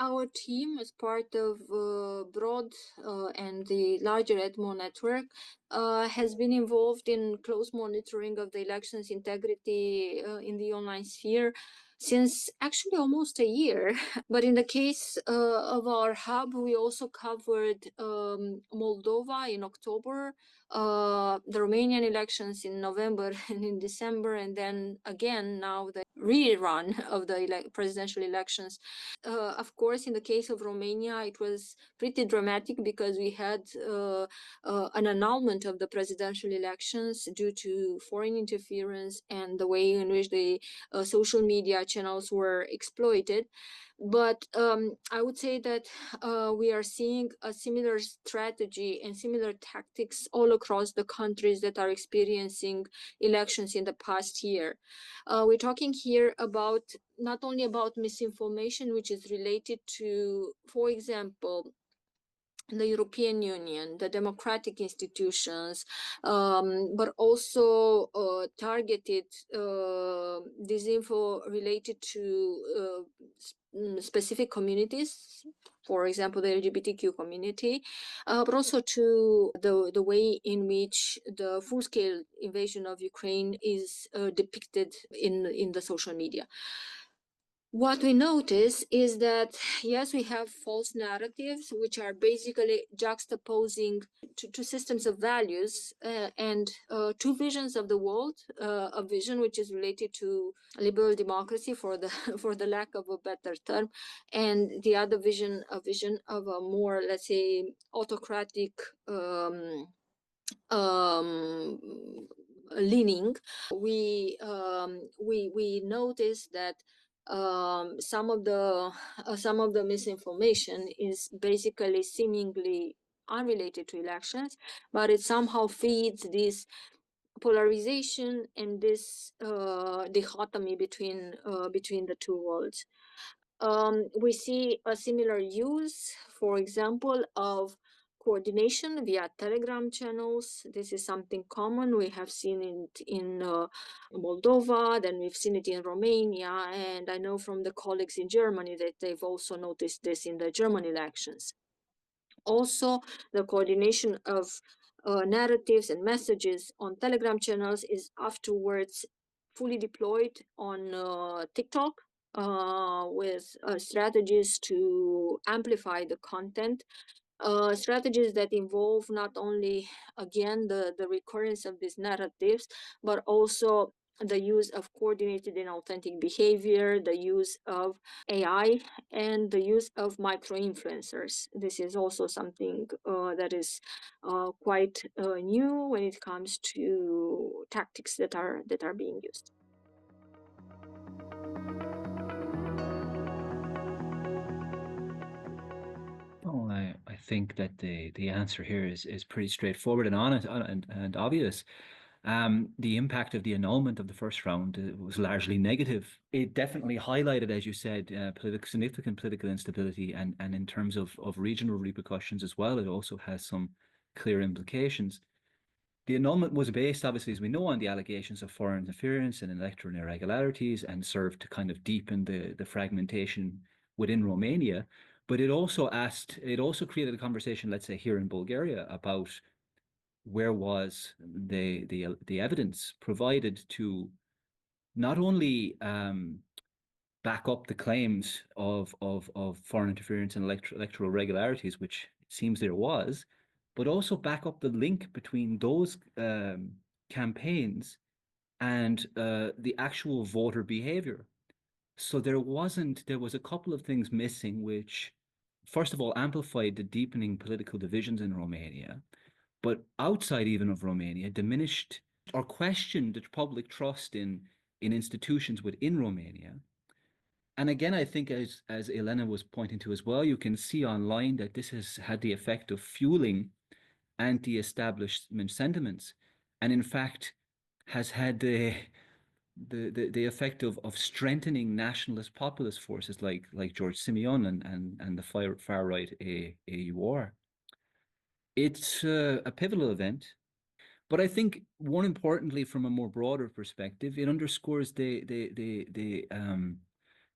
our team, as part of Broad and the larger EDMO network, has been involved in close monitoring of the elections integrity in the online sphere since actually almost a year. But in the case of our hub, we also covered Moldova in October, the Romanian elections in November and in December, and then again now the rerun of the presidential elections. Of course, in the case of Romania, it was pretty dramatic because we had an annulment of the presidential elections due to foreign interference and the way in which the social media channels were exploited. But I would say that we are seeing a similar strategy and similar tactics all across the countries that are experiencing elections in the past year. We're talking here about not only about misinformation, which is related to, for example, the European Union, the democratic institutions, but also targeted disinfo related to specific communities, for example, the LGBTQ community, but also to the way in which the full-scale invasion of Ukraine is depicted in the social media. What we notice is that, yes, we have false narratives, which are basically juxtaposing two systems of values and two visions of the world, a vision which is related to liberal democracy, for the lack of a better term, and the other vision, a vision of a more, let's say, autocratic leaning. We notice that some of the misinformation is basically seemingly unrelated to elections, but it somehow feeds this polarization and this dichotomy between the two worlds. We see a similar use, for example, of coordination via Telegram channels. This is something common. We have seen it in Moldova, then we've seen it in Romania, and I know from the colleagues in Germany that they've also noticed this in the German elections. Also, the coordination of narratives and messages on Telegram channels is afterwards fully deployed on TikTok, with strategies to amplify the content, strategies that involve not only, again, the recurrence of these narratives, but also the use of coordinated and authentic behavior, the use of AI, and the use of micro-influencers. This is also something that is quite new when it comes to tactics that are being used. Well, I think that the answer here is pretty straightforward and honest and obvious. The impact of the annulment of the first round was largely negative. It definitely highlighted, as you said, significant political instability, and in terms of regional repercussions as well, it also has some clear implications. The annulment was based, obviously, as we know, on the allegations of foreign interference and electoral irregularities, and served to kind of deepen the fragmentation within Romania. But it also created a conversation, let's say, here in Bulgaria, about where was the evidence provided to not only back up the claims of foreign interference and electoral irregularities, which it seems there was, but also back up the link between those campaigns and the actual voter behavior. So there was a couple of things missing, which, first of all, amplified the deepening political divisions in Romania, but outside even of Romania, diminished or questioned the public trust in institutions within Romania. And again, I think, as Elena was pointing to as well, you can see online that this has had the effect of fueling anti-establishment sentiments, and in fact has had the effect of strengthening nationalist populist forces like George Simeon and the far right AUR. It's a pivotal event, but I think more importantly, from a more broader perspective, it underscores the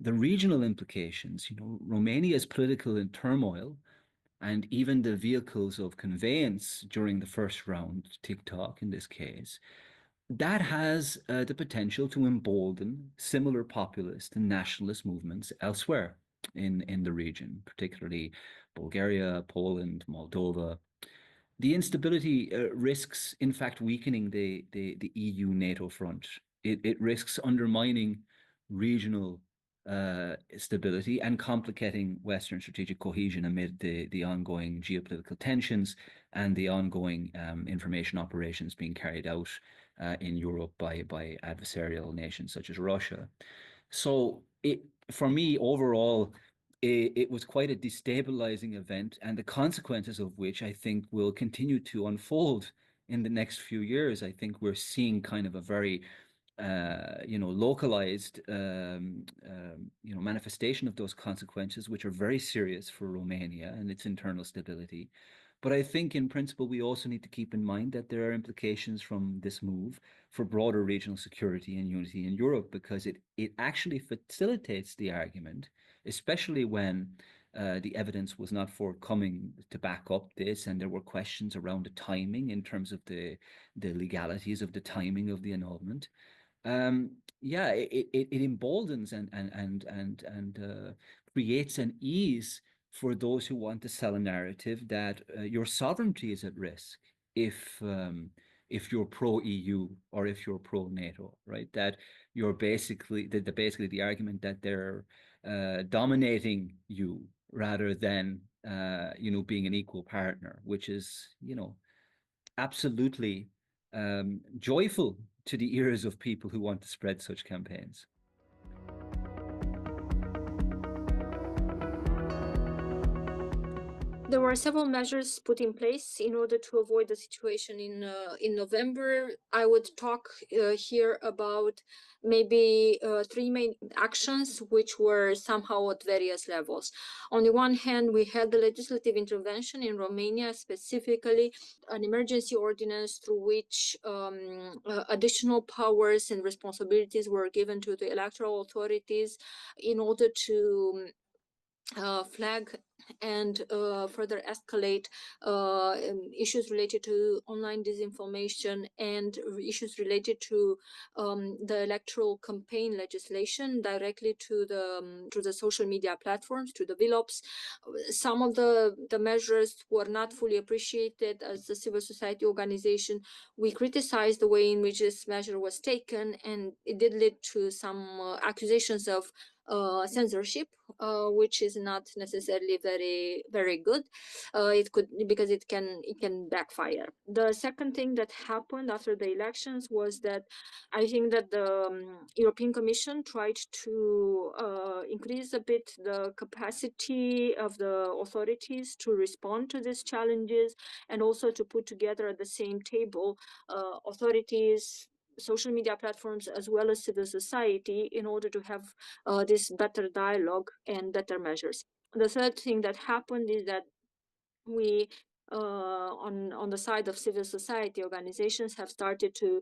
The regional implications, Romania's political in turmoil and even the vehicles of conveyance during the first round, TikTok in this case, that has the potential to embolden similar populist and nationalist movements elsewhere in the region, particularly Bulgaria, Poland, Moldova. The instability risks, in fact, weakening the EU-NATO front. It risks undermining regional stability and complicating Western strategic cohesion amid the ongoing geopolitical tensions and the ongoing information operations being carried out in Europe by adversarial nations such as Russia. So for me, overall, it was quite a destabilizing event, and the consequences of which I think will continue to unfold in the next few years. I think we're seeing kind of a very localized, manifestation of those consequences, which are very serious for Romania and its internal stability. But I think in principle, we also need to keep in mind that there are implications from this move for broader regional security and unity in Europe, because it actually facilitates the argument, especially when the evidence was not forthcoming to back up this, and there were questions around the timing in terms of the legalities of the timing of the annulment. Yeah, it emboldens and creates an ease for those who want to sell a narrative that your sovereignty is at risk if you're pro EU or if you're pro NATO, right? That you're basically the argument that they're dominating you rather than being an equal partner, which is absolutely joyful to the ears of people who want to spread such campaigns. There were several measures put in place in order to avoid the situation in November. I would talk here about maybe three main actions which were somehow at various levels. On the one hand, we had the legislative intervention in Romania, specifically an emergency ordinance through which additional powers and responsibilities were given to the electoral authorities in order to flag and further escalate issues related to online disinformation and issues related to the electoral campaign legislation directly to the social media platforms, to the VLOPs. Some of the measures were not fully appreciated as a civil society organization. We criticized the way in which this measure was taken, and it did lead to some accusations of censorship, which is not necessarily very good. It could, because it can backfire. The second thing that happened after the elections was that I think that the European Commission tried to increase a bit the capacity of the authorities to respond to these challenges, and also to put together at the same table authorities, social media platforms, as well as civil society, in order to have this better dialogue and better measures. The third thing that happened is that we on the side of civil society organizations have started to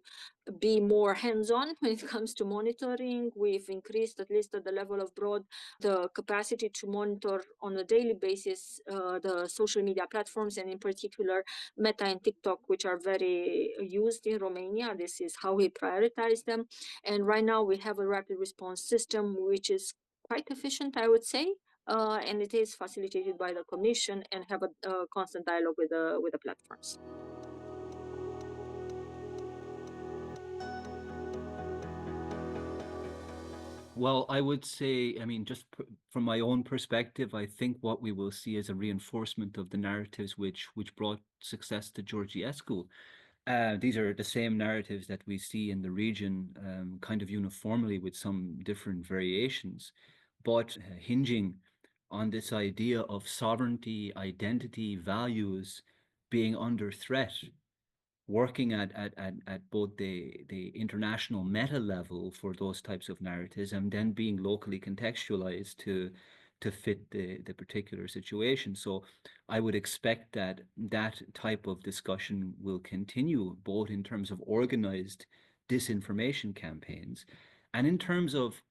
be more hands-on when it comes to monitoring. We've increased, at least at the level of broad, the capacity to monitor on a daily basis the social media platforms, and in particular Meta and TikTok, which are very used in Romania. This is how we prioritize them. And right now we have a rapid response system which is quite efficient, I would say. And it is facilitated by the Commission, and have a constant dialogue with the platforms. Well, I would say, I mean, just from my own perspective, I think what we will see is a reinforcement of the narratives which brought success to Georgiescu. These are the same narratives that we see in the region, kind of uniformly with some different variations, but hinging on this idea of sovereignty, identity, values being under threat, working at both the international meta level for those types of narratives, and then being locally contextualized to fit the particular situation. So I would expect that that type of discussion will continue, both in terms of organized disinformation campaigns And in terms of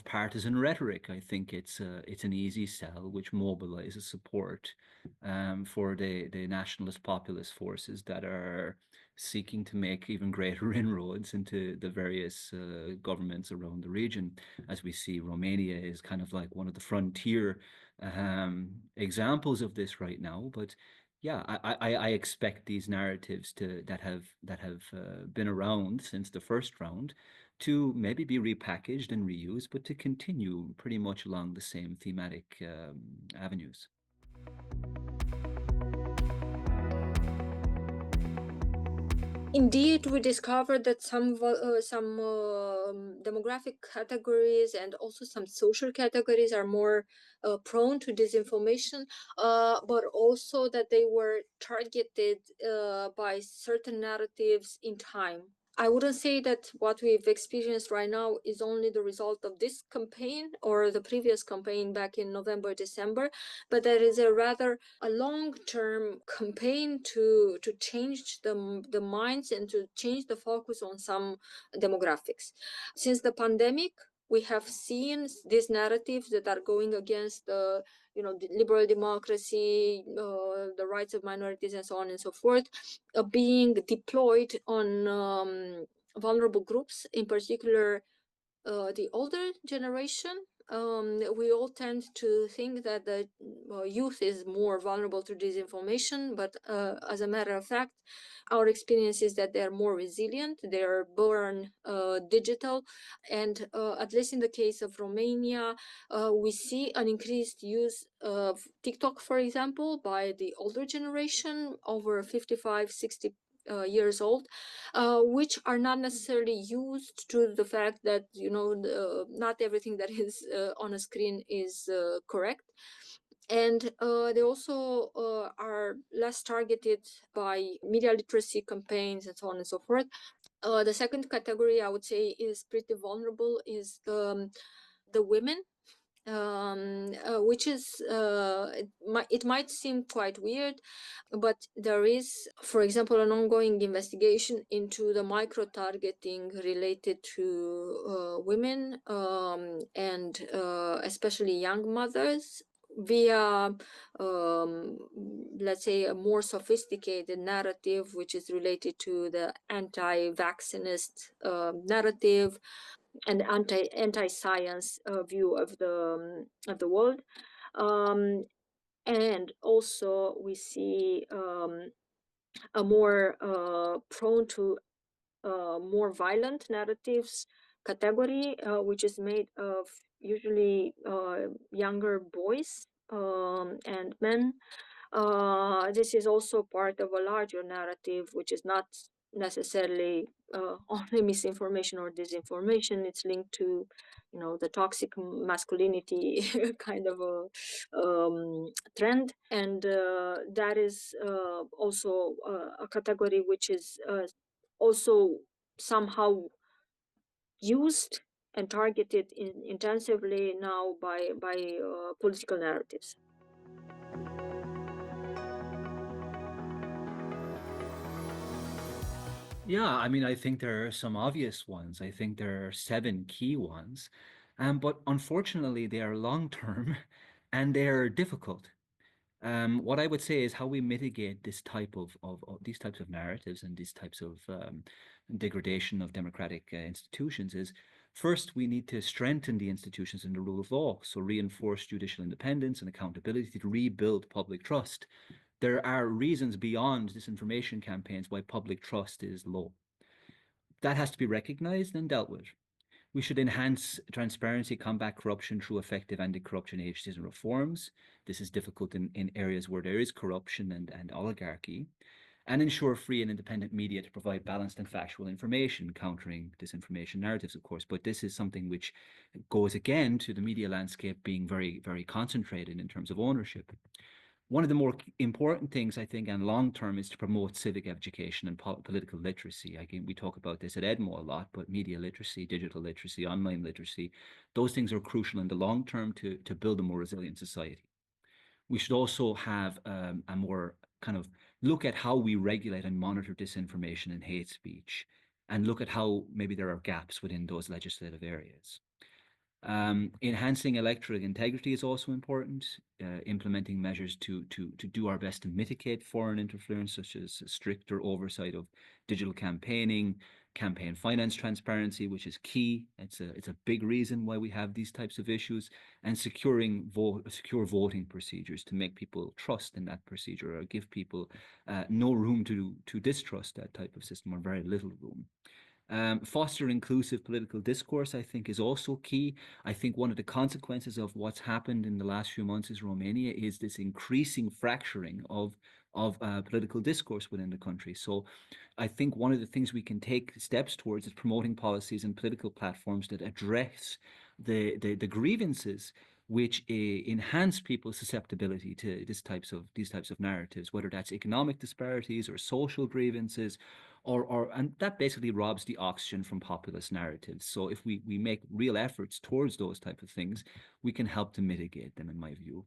partisan rhetoric, I think it's an easy sell which mobilizes support for the nationalist populist forces that are seeking to make even greater inroads into the various governments around the region. As we see, Romania is kind of like one of the frontier examples of this right now. But yeah, I expect these narratives that have been around since the first round to maybe be repackaged and reused, but to continue pretty much along the same thematic avenues. Indeed, we discovered that some demographic categories and also some social categories are more prone to disinformation, but also that they were targeted by certain narratives in time. I wouldn't say that what we've experienced right now is only the result of this campaign or the previous campaign back in November, December, but there is a rather a long-term campaign to change the minds and to change the focus on some demographics. Since the pandemic, we have seen these narratives that are going against the liberal democracy, the rights of minorities, and so on and so forth, being deployed on vulnerable groups, in particular the older generation. We all tend to think that the youth is more vulnerable to disinformation, but as a matter of fact, our experience is that they're more resilient, they're born digital, and at least in the case of Romania, we see an increased use of TikTok, for example, by the older generation, over 55, 60 years old, which are not necessarily used to the fact that not everything that is on a screen is correct, and they also are less targeted by media literacy campaigns and so on and so forth. The second category I would say is pretty vulnerable is the women, which is it might seem quite weird, but there is, for example, an ongoing investigation into the micro targeting related to women and especially young mothers via let's say a more sophisticated narrative which is related to the anti-vaccinist narrative and anti-science view of the world, and also we see a more prone to more violent narratives category, which is made of usually younger boys and men. This is also part of a larger narrative, which is not necessarily only misinformation or disinformation. It's linked to, the toxic masculinity kind of a trend, and that is also a category which is also somehow used and targeted intensively now by political narratives. Yeah, I mean, I think there are some obvious ones. I think there are 7 key ones, but unfortunately, they are long term and they're difficult. What I would say is how we mitigate this type of these types of narratives and these types of degradation of democratic institutions is first we need to strengthen the institutions and the rule of law, so reinforce judicial independence and accountability to rebuild public trust. There are reasons beyond disinformation campaigns why public trust is low. That has to be recognized and dealt with. We should enhance transparency, combat corruption through effective anti-corruption agencies and reforms. This is difficult in areas where there is corruption and oligarchy, and ensure free and independent media to provide balanced and factual information, countering disinformation narratives, of course. But this is something which goes again to the media landscape being very, very concentrated in terms of ownership. One of the more important things, I think, and long term is to promote civic education and political literacy. Again, we talk about this at EDMO a lot, but media literacy, digital literacy, online literacy, those things are crucial in the long term to build a more resilient society. We should also have a more kind of look at how we regulate and monitor disinformation and hate speech. and look at how maybe there are gaps within those legislative areas. Enhancing electoral integrity is also important. Implementing measures to do our best to mitigate foreign interference, such as stricter oversight of digital campaigning, campaign finance transparency, which is key. It's a big reason why we have these types of issues, and secure voting procedures to make people trust in that procedure, or give people no room to distrust that type of system, or very little room. Foster inclusive political discourse, I think, is also key. I think one of the consequences of what's happened in the last few months in Romania is this increasing fracturing of political discourse within the country. So I think one of the things we can take steps towards is promoting policies and political platforms that address the grievances which enhance people's susceptibility to these types of narratives, whether that's economic disparities or social grievances, and that basically robs the oxygen from populist narratives. So if we make real efforts towards those type of things, we can help to mitigate them, in my view.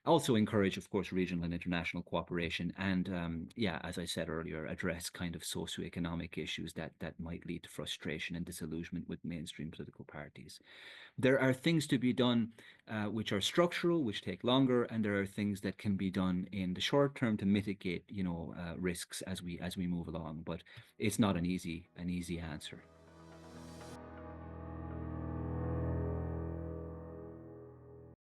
Also encourage, of course, regional and international cooperation, and yeah, as I said earlier, address kind of socioeconomic issues that might lead to frustration and disillusionment with mainstream political parties. There are things to be done which are structural, which take longer, and there are things that can be done in the short term to mitigate, risks as we move along. But it's not an easy answer.